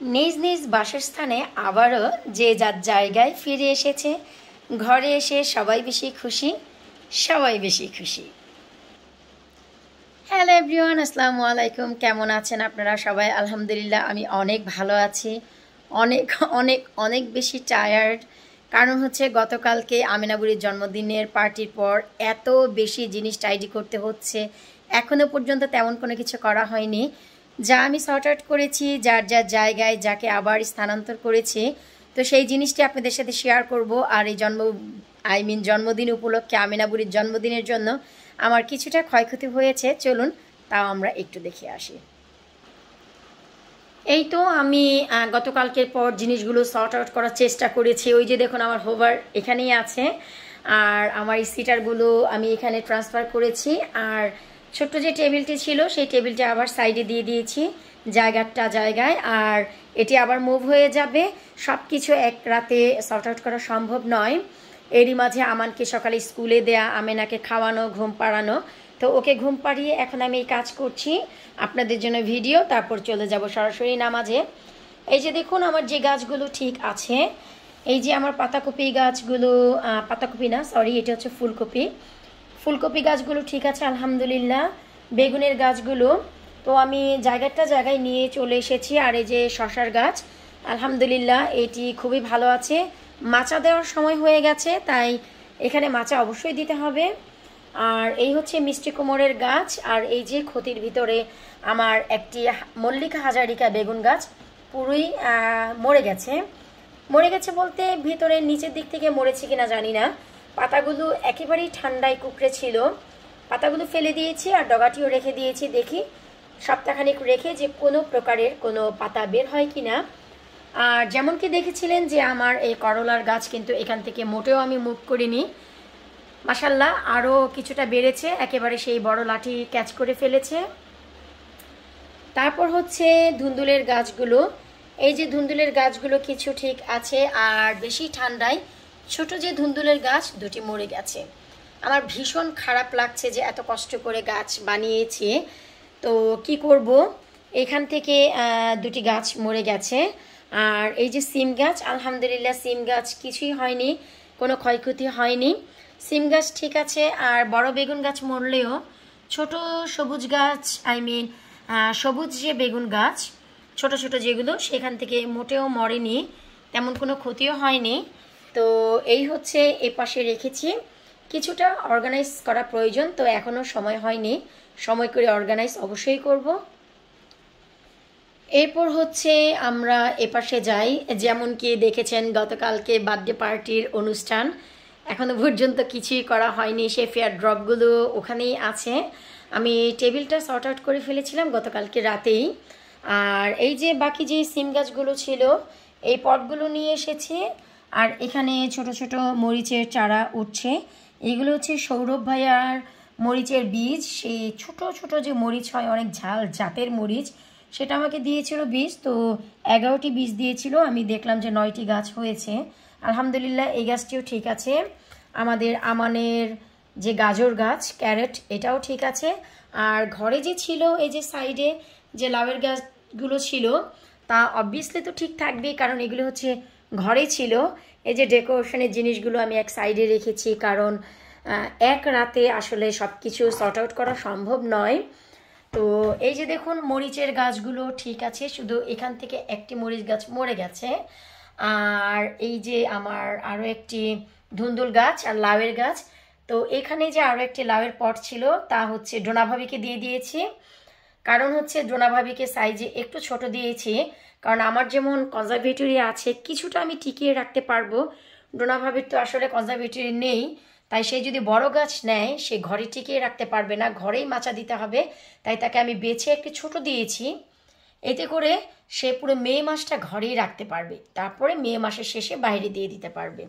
নিজ নিজ বাসস্থানে আবারও যে যার জায়গায় ফিরে এসেছে। ঘরে এসে সবাই বেশি খুশি, সবাই বেশি খুশি। হ্যালো এভরিওয়ান, আসসালামু আলাইকুম। কেমন আছেন আপনারা সবাই? আলহামদুলিল্লাহ আমি অনেক ভালো আছি। অনেক অনেক অনেক বেশি টায়ার্ড। কারণ হচ্ছে গতকালকে আমিনাবুরির জন্মদিনের পার্টির পর এত বেশি জিনিস টাইডি করতে হচ্ছে, এখনও পর্যন্ত তেমন কোনো কিছু করা হয়নি। যা আমি সর্ট আউট করেছি যার যার জায়গায়, যাকে আবার স্থানান্তর করেছি, তো সেই জিনিসটি আপনাদের সাথে শেয়ার করব। আর এই জন্মদিন উপলক্ষে আমিনাবুরির জন্মদিনের জন্য আমার কিছুটা ক্ষয়ক্ষতি হয়েছে, চলুন তাও আমরা একটু দেখে আসি। এই তো আমি গতকালকের পর জিনিসগুলো সর্ট আউট করার চেষ্টা করেছি। ওই যে দেখুন আমার হোভার এখানেই আছে, আর আমার এই সিটারগুলো আমি এখানে ট্রান্সফার করেছি। আর ছোট্ট যে টেবিলটি ছিল সেই টেবিলটা আবার সাইডে দিয়ে দিয়েছি জায়গায়। আর এটি আবার মুভ হয়ে যাবে। সব কিছু এক রাতে সর্ট আউট করা সম্ভব নয়। এরই মাঝে আমানকে সকালে স্কুলে দেয়া, আমেনাকে খাওয়ানো, ঘুম পাড়ানো। তো ওকে ঘুম পাড়িয়ে এখন আমি এই কাজ করছি আপনাদের জন্য ভিডিও, তারপর চলে যাব সরাসরি নামাজে। এই যে দেখুন আমার যে গাছগুলো ঠিক আছে, এই যে আমার পাতাকপি গাছগুলো, পাতাকপি না সরি, এটা হচ্ছে ফুলকপি গাছগুলো ঠিক আছে আলহামদুলিল্লাহ। বেগুনের গাছগুলো তো আমি জায়গায় নিয়ে চলে এসেছি। আর এই যে শশার গাছ আলহামদুলিল্লাহ এটি খুবই ভালো আছে। মাচা দেওয়ার সময় হয়ে গেছে, তাই এখানে মাচা অবশ্যই দিতে হবে। আর এই হচ্ছে মিষ্টি কুমড়ের গাছ। আর এই যে ক্ষতির ভিতরে আমার একটি মল্লিকা হাজারিকা বেগুন গাছ পুরোই মরে গেছে বলতে ভিতরের নিচের দিক থেকে মরেছে কিনা জানি না। পাতাগুলো একেবারেই ঠান্ডায় কুকড়ে ছিল, পাতাগুলো ফেলে দিয়েছি আর ডগাটিও রেখে দিয়েছি, দেখি সপ্তাহখানেক রেখে যে কোনো প্রকারের কোনো পাতা বের হয় কিনা। আর যেমন কি দেখেছিলেন যে আমার এই করলার গাছ কিন্তু এখান থেকে মোটেও আমি মুভ করিনি, মাশাল্লাহ আরও কিছুটা বেড়েছে, একেবারে সেই বড় লাঠি ক্যাচ করে ফেলেছে। তারপর হচ্ছে ধুন্দুলের গাছগুলো, এই যে ধুন্দুলের গাছগুলো কিছু ঠিক আছে। আর বেশি ঠান্ডায় ছোট যে ধুন্দুলের গাছ দুটি মরে গেছে। আমার ভীষণ খারাপ লাগছে যে এত কষ্ট করে গাছ বানিয়েছি, তো কি করব, এখান থেকে দুটি গাছ মরে গেছে। আর এই যে সিম গাছ আলহামদুলিল্লাহ সিম গাছ কিছুই হয়নি, কোনো ক্ষয়ক্ষতি হয়নি, সিম গাছ ঠিক আছে। আর বড় বেগুন গাছ মরলেও ছোট সবুজ গাছ সবুজ যে বেগুন গাছ ছোট ছোট যেগুলো সেখান থেকে মোটেও মরেনি, তেমন কোনো ক্ষতিও হয়নি। তো এই হচ্ছে এ পাশে রেখেছি, কিছুটা অর্গানাইজ করা প্রয়োজন, তো এখনও সময় হয়নি, সময় করে অর্গানাইজ অবশ্যই করব। এরপর হচ্ছে আমরা এপাশে যাই, যেমন কি দেখেছেন গতকালকে বার্থডে পার্টির অনুষ্ঠান, এখনো পর্যন্ত কিছুই করা হয়নি। সে ফেয়ার ড্রপগুলো ওখানেই আছে, আমি টেবিলটা সর্ট আউট করে ফেলেছিলাম গতকালকে রাতেই। আর এই যে বাকি যে সিম গাছগুলো ছিল এই পটগুলো নিয়ে এসেছি। আর এখানে ছোট ছোট মরিচের চারা উঠছে, এগুলো হচ্ছে সৌরভ ভাইয়ার মরিচের বীজ। সেই ছোট ছোট যে মরিচ হয় অনেক ঝাল জাতের মরিচ, সেটা আমাকে দিয়েছিল বীজ। তো 11টি বীজ দিয়েছিল, আমি দেখলাম যে 9টি গাছ হয়েছে আলহামদুলিল্লাহ। এই গাছটিও ঠিক আছে। আমাদের আমানের যে গাজর গাছ, ক্যারেট, এটাও ঠিক আছে। আর ঘরে যে ছিল এই যে সাইডে যে লাউয়ের গাছগুলো ছিল তা অবভিয়াসলি তো ঠিক থাকবেই, কারণ এগুলো হচ্ছে ঘরে ছিল। এই যে ডেকোরেশনের জিনিসগুলো আমি এক সাইডে রেখেছি, কারণ এক রাতে আসলে সব কিছু সর্ট আউট করা সম্ভব নয়। তো এই যে দেখুন মরিচের গাছগুলো ঠিক আছে, শুধু এখান থেকে একটি মরিচ গাছ মরে গেছে। আর এই যে আমার আরও একটি ধুন্দুল গাছ আর লাউয়ের গাছ, তো এখানে যে আরও একটি লাউয়ের পট ছিল তা হচ্ছে ডোনাভাবিকে দিয়ে দিয়েছি। কারণ হচ্ছে ডোনাভাবিকে সাইজে একটু ছোট দিয়েছি, কারণ আমার যেমন কনজারভেটরি আছে কিছুটা আমি টিকিয়ে রাখতে পারবো, ডোনাভাবির তো আসলে কনজারভেটরি নেই, তাই সে যদি বড় গাছ নেয় সে ঘরে টিকিয়ে রাখতে পারবে না, ঘরেই মাচা দিতে হবে। তাই তাকে আমি বেছে একটি ছোট দিয়েছি, এতে করে সে পুরো মে মাসটা ঘরেই রাখতে পারবে, তারপরে মে মাসের শেষে বাইরে দিয়ে দিতে পারবে।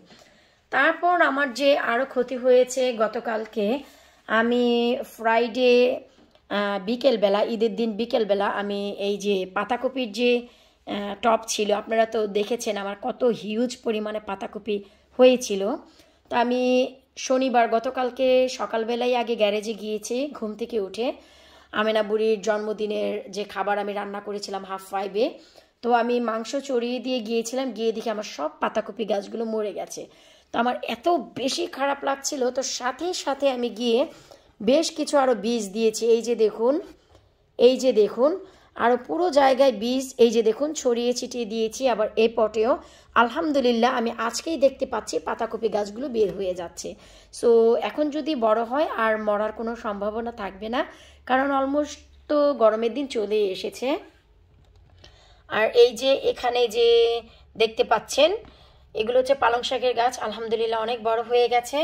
তারপর আমার যে আরও ক্ষতি হয়েছে গতকালকে, আমি ফ্রাইডে বিকেলবেলা, ঈদের দিন বিকেলবেলা আমি এই যে পাতাকপির যে টপ ছিল, আপনারা তো দেখেছেন আমার কত হিউজ পরিমাণে পাতাকপি হয়েছিল। তো আমি শনিবার গতকালকে সকালবেলায় আগে গ্যারেজে গিয়েছি ঘুম থেকে উঠে, আমেনা বুড়ির জন্মদিনের যে খাবার আমি রান্না করেছিলাম 5:30, তো আমি মাংস চড়িয়ে দিয়ে গিয়েছিলাম, গিয়ে দেখি আমার সব পাতাকপি গাছগুলো মরে গেছে। তো আমার এত বেশি খারাপ লাগছিল, তো সাথে সাথে আমি গিয়ে বেশ কিছু আরও বীজ দিয়েছি। এই যে দেখুন আরও পুরো জায়গায় বীজ এই যে দেখুন ছড়িয়ে ছিটিয়ে দিয়েছি। আবার এই পটেও আলহামদুলিল্লাহ আমি আজকেই দেখতে পাচ্ছি পাতাকপি গাছগুলো বের হয়ে যাচ্ছে। সো এখন যদি বড় হয় আর মরার কোনো সম্ভাবনা থাকবে না, কারণ অলমোস্ট তো গরমের দিন চলে এসেছে। আর এই যে এখানে যে দেখতে পাচ্ছেন এগুলো হচ্ছে পালং শাকের গাছ, আলহামদুলিল্লাহ অনেক বড় হয়ে গেছে।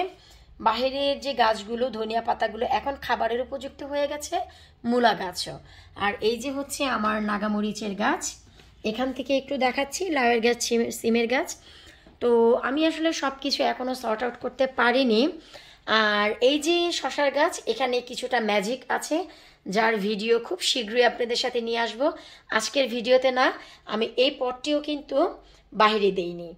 বাহিরের যে গাছগুলো ধনিয়া পাতাগুলো এখন খাবারের উপযুক্ত হয়ে গেছে, মূলা গাছও। আর এই যে হচ্ছে আমার নাগামরিচের গাছ, এখান থেকে একটু দেখাচ্ছি, লাউয়ের গাছ, সিমের গাছ। তো আমি আসলে সব কিছু এখনও সর্ট আউট করতে পারিনি। আর এই যে শশার গাছ, এখানে কিছুটা ম্যাজিক আছে যার ভিডিও খুব শীঘ্রই আপনাদের সাথে নিয়ে আসব। আজকের ভিডিওতে না, আমি এই পটটিও কিন্তু বাইরে দেইনি,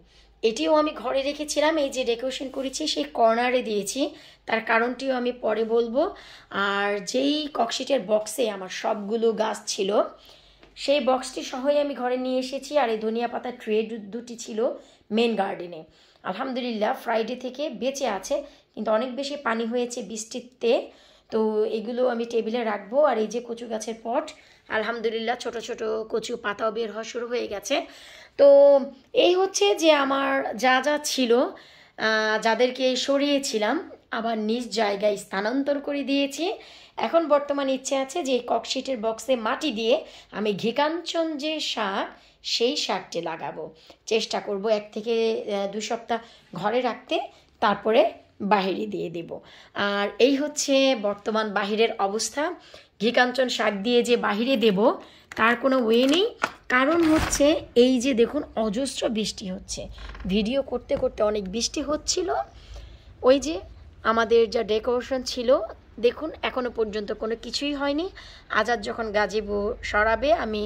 এটিও আমি ঘরে রেখেছিলাম। এই যে ডেকোরেশন করেছি সেই কর্নারে দিয়েছি, তার কারণটিও আমি পরে বলবো। আর যেই ককশিটের বক্সে আমার সবগুলো গাছ ছিল সেই বক্সটি সহই আমি ঘরে নিয়ে এসেছি। আর এই ধনিয়া পাতার ট্রে দুটি ছিল মেন গার্ডেনে, আলহামদুলিল্লাহ ফ্রাইডে থেকে বেঁচে আছে, কিন্তু অনেক বেশি পানি হয়েছে বৃষ্টিতে, তো এগুলো আমি টেবিলে রাখবো। আর এই যে কচু গাছের পট, আলহামদুলিল্লাহ ছোট ছোট কচু পাতাও বের হওয়া শুরু হয়ে গেছে। তো এই হচ্ছে যে আমার যা যা ছিল, যাদেরকে সরিয়েছিলাম আবার নিজ জায়গায় স্থানান্তর করে দিয়েছি। এখন বর্তমান ইচ্ছে আছে যে এই ককশিটের বক্সে মাটি দিয়ে আমি ঘিকাঞ্চন যে শাক, সেই শাকটি লাগাবো। চেষ্টা করব 1 থেকে 2 সপ্তাহ ঘরে রাখতে, তারপরে বাহিরে দিয়ে দেব। আর এই হচ্ছে বর্তমান বাহিরের অবস্থা। ঘিকাঞ্চন শাক দিয়ে যে বাহিরে দেব তার কোনো ওয়ে নেই, কারণ হচ্ছে এই যে দেখুন অজস্র বৃষ্টি হচ্ছে, ভিডিও করতে করতে অনেক বৃষ্টি হচ্ছিল। ওই যে আমাদের যা ডেকোরেশন ছিল দেখুন এখনও পর্যন্ত কোনো কিছুই হয়নি। আজাদ যখন গাজিবো সরাবে আমি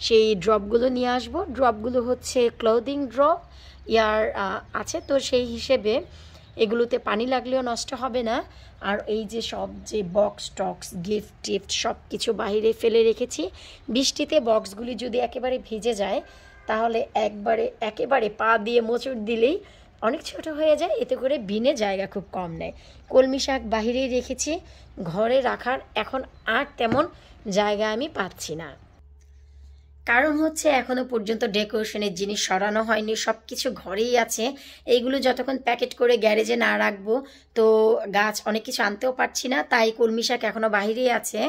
সেই ড্রপগুলো নিয়ে আসব। ড্রপগুলো হচ্ছে ক্লোদিং ড্রপ ইয়ার আছে, তো সেই হিসেবে এগুলোতে পানি লাগলেও নষ্ট হবে না। আর এই যে সব যে বক্স টক্স গিফট টিফট সব কিছু বাইরে ফেলে রেখেছি, বৃষ্টিতে বক্সগুলি যদি একেবারে ভিজে যায় তাহলে একেবারে পা দিয়ে মোচড় দিলেই অনেক ছোট হয়ে যায়, এতে করে বিনে জায়গা খুব কম নেয়। কলমি শাক বাহিরেই রেখেছি, ঘরে রাখার এখন আর তেমন জায়গা আমি পাচ্ছি না, কারণ হচ্ছে এখনো পর্যন্ত ডেকোরেশনের জিনিস সরানো হয়নি, সব কিছু ঘরেই আছে। এইগুলো যতক্ষণ প্যাকেট করে গ্যারেজে না রাখবো তো গাছ অনেক কিছু আনতেও পারছি না, তাই কলমি শাক এখনও বাহিরেই আছে।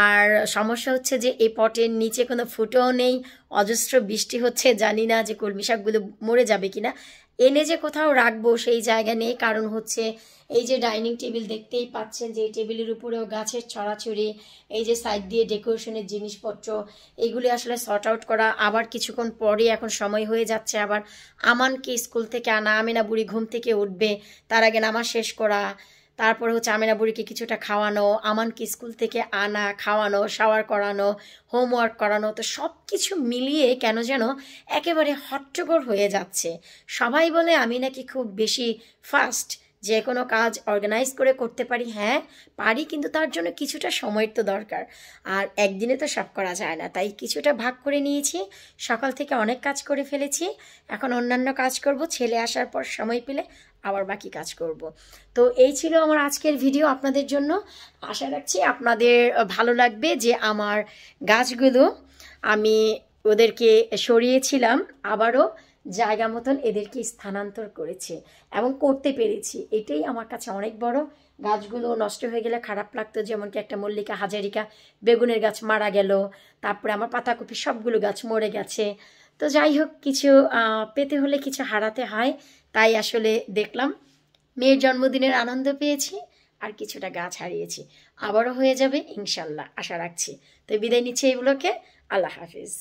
আর সমস্যা হচ্ছে যে এই পটের নিচে কোনো ফুটোও নেই, অজস্র বৃষ্টি হচ্ছে, জানি না যে কলমি শাকগুলো মরে যাবে কিনা। এনে যে কোথাও রাখবো সেই জায়গা নেই, কারণ হচ্ছে এই যে ডাইনিং টেবিল দেখতেই পাচ্ছেন যে এই টেবিলের উপরেও গাছের ছড়াছড়ি, এই যে সাইড দিয়ে ডেকোরেশনের জিনিসপত্র, এগুলি আসলে সর্ট আউট করা। আবার কিছুক্ষণ পরে এখন সময় হয়ে যাচ্ছে আবার আমানকে স্কুল থেকে আনা, আমেনা বুড়ি ঘুম থেকে উঠবে, তার আগে নামাজ শেষ করা, তারপরে হচ্ছে আমেনা বুড়িকে কিছুটা খাওয়ানো, আমানকে স্কুল থেকে আনা, খাওয়ানো, শাওয়ার করানো, হোমওয়ার্ক করানো, তো সব কিছু মিলিয়ে কেন যেন একেবারে হট্টগোল হয়ে যাচ্ছে। সবাই বলে আমি নাকি খুব বেশি ফাস্ট, যে কোনো কাজ অর্গানাইজ করে করতে পারি। হ্যাঁ পারি, কিন্তু তার জন্য কিছুটা সময়ের তো দরকার, আর একদিনে তো সব করা যায় না, তাই কিছুটা ভাগ করে নিয়েছি। সকাল থেকে অনেক কাজ করে ফেলেছি, এখন অন্যান্য কাজ করব, ছেলে আসার পর সময় পেলে আবার বাকি কাজ করব। তো এই ছিল আমার আজকের ভিডিও আপনাদের জন্য। আশা রাখছি আপনাদের ভালো লাগবে যে আমার গাছগুলো আমি ওদেরকে সরিয়েছিলাম, আবারও জায়গা মতন এদেরকে স্থানান্তর করেছে এবং করতে পেরেছি, এটাই আমার কাছে অনেক বড়। গাছগুলো নষ্ট হয়ে গেলে খারাপ লাগতো, যেমন কি একটা মল্লিকা, হাজারিকা, বেগুনের গাছ মারা গেল, তারপরে আমার পাতাকপি সবগুলো গাছ মরে গেছে। তো যাই হোক, কিছু পেতে হলে কিছু হারাতে হয়, তাই আসলে দেখলাম মেয়ের জন্মদিনের আনন্দ পেয়েছি আর কিছুটা গাছ হারিয়েছি, আবারও হয়ে যাবে ইনশাল্লাহ, আশা রাখছি। তো বিদায় নিচ্ছি এই ব্লগে, আল্লাহ হাফিজ।